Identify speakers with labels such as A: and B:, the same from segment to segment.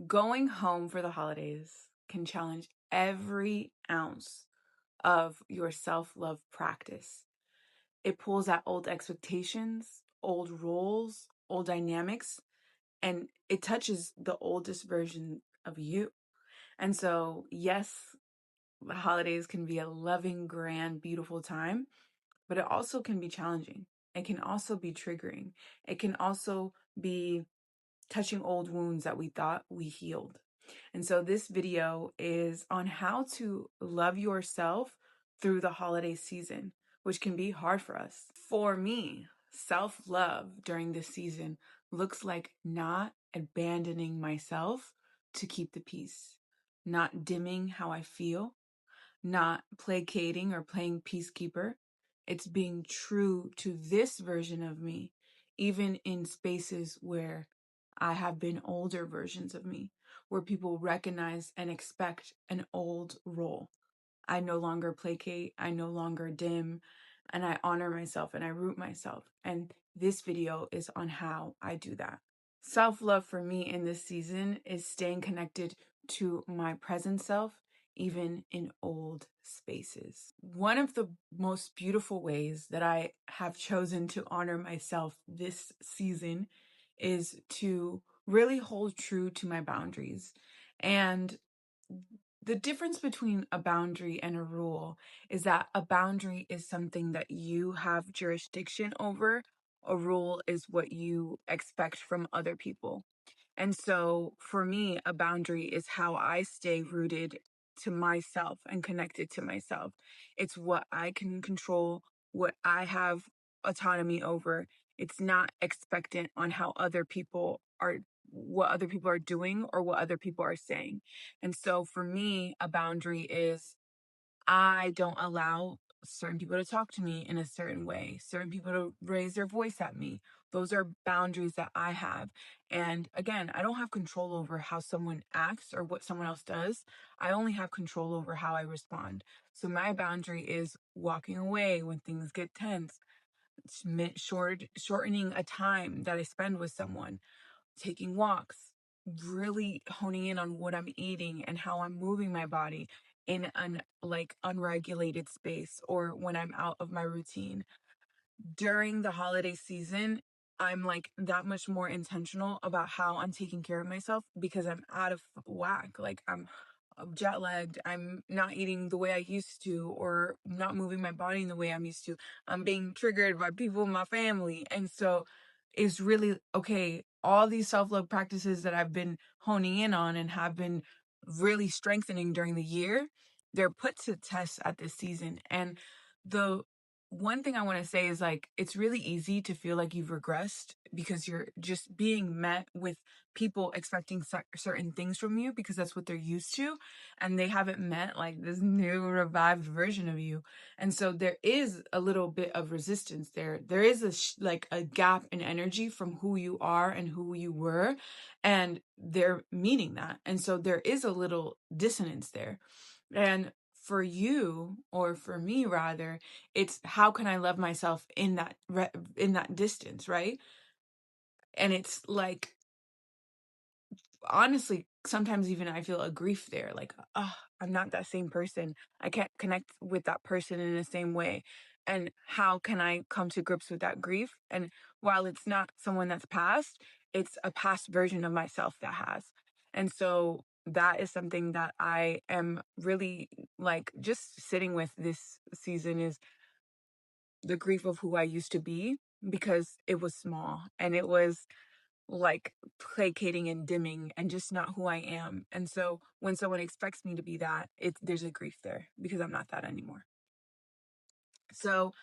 A: Going home for the holidays can challenge every ounce of your self-love practice. It pulls at old expectations, old roles, old dynamics, and it touches the oldest version of you. And so, yes, the holidays can be a loving, grand, beautiful time, but it also can be challenging. It can also be triggering. It can also be touching old wounds that we thought we healed. And so this video is on how to love yourself through the holiday season, which can be hard for us. For me, self-love during this season looks like not abandoning myself to keep the peace, not dimming how I feel, not placating or playing peacekeeper. It's being true to this version of me, even in spaces where I have been older versions of me, where people recognize and expect an old role. I no longer placate, I no longer dim, and I honor myself and I root myself. And this video is on how I do that. Self-love for me in this season is staying connected to my present self, even in old spaces. One of the most beautiful ways that I have chosen to honor myself this season is to really hold true to my boundaries. And the difference between a boundary and a rule is that a boundary is something that you have jurisdiction over. A rule is what you expect from other people. And so for me, a boundary is how I stay rooted to myself and connected to myself. It's what I can control, what I have autonomy over. It's not expectant on how other people are, what other people are doing or what other people are saying. And so for me, a boundary is I don't allow certain people to talk to me in a certain way, certain people to raise their voice at me. Those are boundaries that I have. And again, I don't have control over how someone acts or what someone else does. I only have control over how I respond. So my boundary is walking away when things get tense, shortening a time that I spend with someone, taking walks, really honing in on what I'm eating and how I'm moving my body in an unregulated space or when I'm out of my routine. During the holiday season, I'm like that much more intentional about how I'm taking care of myself because I'm out of whack. Like I'm jet lagged. I'm not eating the way I used to or not moving my body in the way I'm used to. I'm being triggered by people in my family. And so it's really okay. All these self-love practices that I've been honing in on and have been really strengthening during the year, they're put to test at this season. And the one thing I want to say is like, it's really easy to feel like you've regressed because you're just being met with people expecting certain things from you because that's what they're used to. And they haven't met like this new revived version of you. And so there is a little bit of resistance there. There is like a gap in energy from who you are and who you were. And they're meeting that. And so there is a little dissonance there. And for you, or for me rather, it's how can I love myself in that distance, right? And it's like, honestly, sometimes even I feel a grief there, like, oh, I'm not that same person. I can't connect with that person in the same way. And how can I come to grips with that grief? And while it's not someone that's passed, it's a past version of myself that has. And so that is something that I am really like just sitting with this season is the grief of who I used to be because it was small and it was like placating and dimming and just not who I am. And so when someone expects me to be that, there's a grief there because I'm not that anymore. So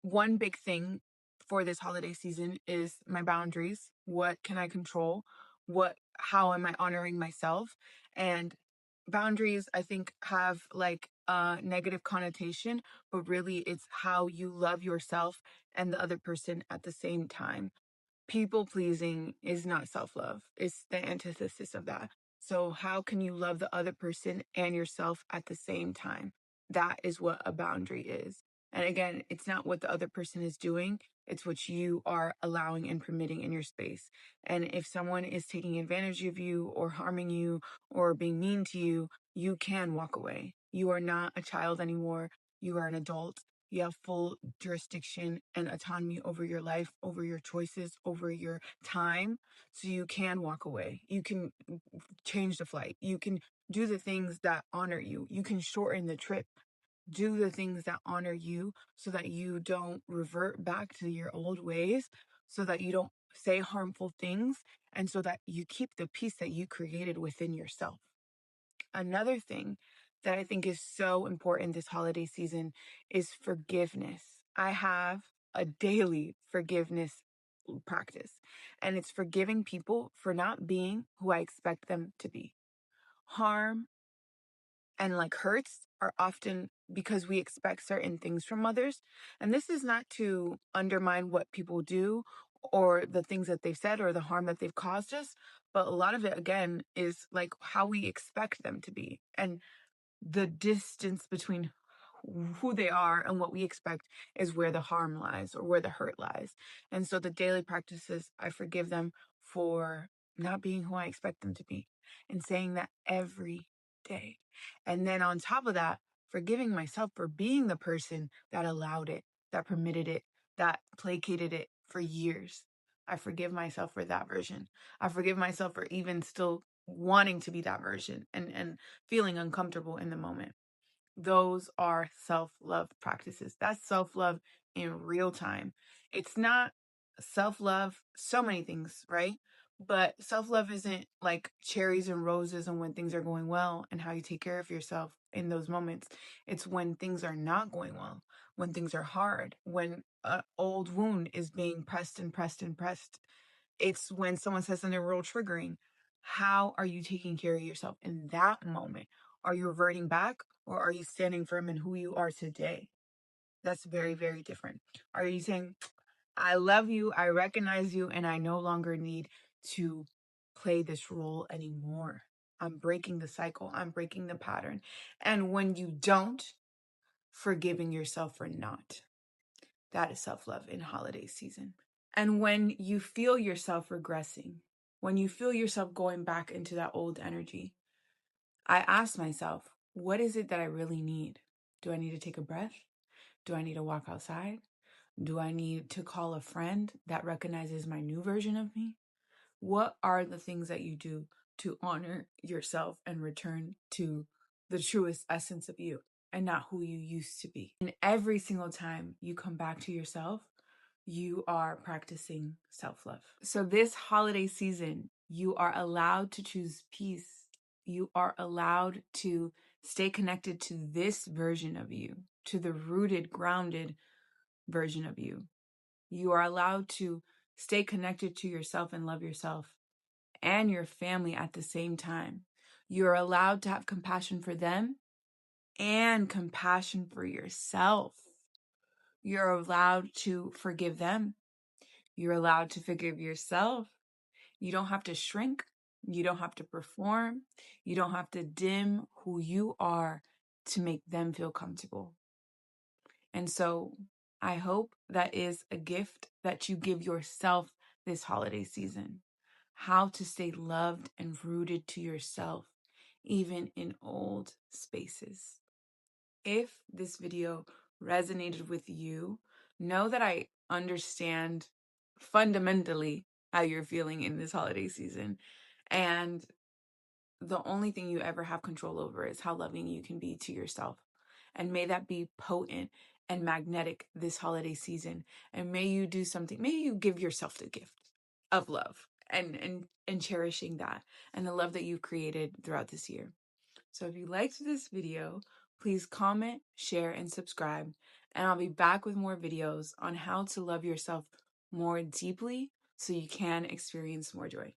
A: one big thing for this holiday season is my boundaries. What can I control? How am I honoring myself? And boundaries, I think, have like a negative connotation, but really it's how you love yourself and the other person at the same time. People pleasing is not self-love. It's the antithesis of that. So how can you love the other person and yourself at the same time? That is what a boundary is. And again, it's not what the other person is doing, it's what you are allowing and permitting in your space. And if someone is taking advantage of you or harming you or being mean to you, you can walk away. You are not a child anymore. You are an adult. You have full jurisdiction and autonomy over your life, over your choices, over your time. So you can walk away. You can change the flight. You can do the things that honor you. You can shorten the trip. Do the things that honor you so that you don't revert back to your old ways, so that you don't say harmful things, and so that you keep the peace that you created within yourself. Another thing that I think is so important this holiday season is forgiveness. I have a daily forgiveness practice, and it's forgiving people for not being who I expect them to be. Harm and like hurts are often because we expect certain things from others. And this is not to undermine what people do or the things that they've said or the harm that they've caused us, but a lot of it, again, is like how we expect them to be. And the distance between who they are and what we expect is where the harm lies or where the hurt lies. And so the daily practices, I forgive them for not being who I expect them to be, and saying that every day. And then on top of that, forgiving myself for being the person that allowed it, that permitted it, that placated it for years. I forgive myself for that version. I forgive myself for even still wanting to be that version and feeling uncomfortable in the moment. Those are self-love practices. That's self-love in real time. It's not self-love, so many things, right? But self-love isn't like cherries and roses and when things are going well and how you take care of yourself in those moments. It's when things are not going well, when things are hard, when an old wound is being pressed and pressed and pressed. It's when someone says something real triggering. How are you taking care of yourself in that moment? Are you reverting back, or are you standing firm in who you are today? That's very, very different. Are you saying, I love you, I recognize you, and I no longer need to play this role anymore? I'm breaking the cycle, I'm breaking the pattern. And when you don't, forgiving yourself for not. That is self-love in holiday season. And when you feel yourself regressing, when you feel yourself going back into that old energy, I ask myself, what is it that I really need? Do I need to take a breath? Do I need to walk outside? Do I need to call a friend that recognizes my new version of me? What are the things that you do to honor yourself and return to the truest essence of you and not who you used to be? And every single time you come back to yourself, you are practicing self-love. So this holiday season, you are allowed to choose peace. You are allowed to stay connected to this version of you, to the rooted, grounded version of you. You are allowed to stay connected to yourself and love yourself and your family at the same time. You're allowed to have compassion for them and compassion for yourself. You're allowed to forgive them. You're allowed to forgive yourself. You don't have to shrink. You don't have to perform. You don't have to dim who you are to make them feel comfortable. And so I hope that is a gift that you give yourself this holiday season. How to stay loved and rooted to yourself, even in old spaces. If this video resonated with you, know that I understand fundamentally how you're feeling in this holiday season. And the only thing you ever have control over is how loving you can be to yourself. And may that be potent and magnetic this holiday season. And may you do something, may you give yourself the gift of love and cherishing that and the love that you've created throughout this year. So if you liked this video, please comment, share, and subscribe. And I'll be back with more videos on how to love yourself more deeply so you can experience more joy.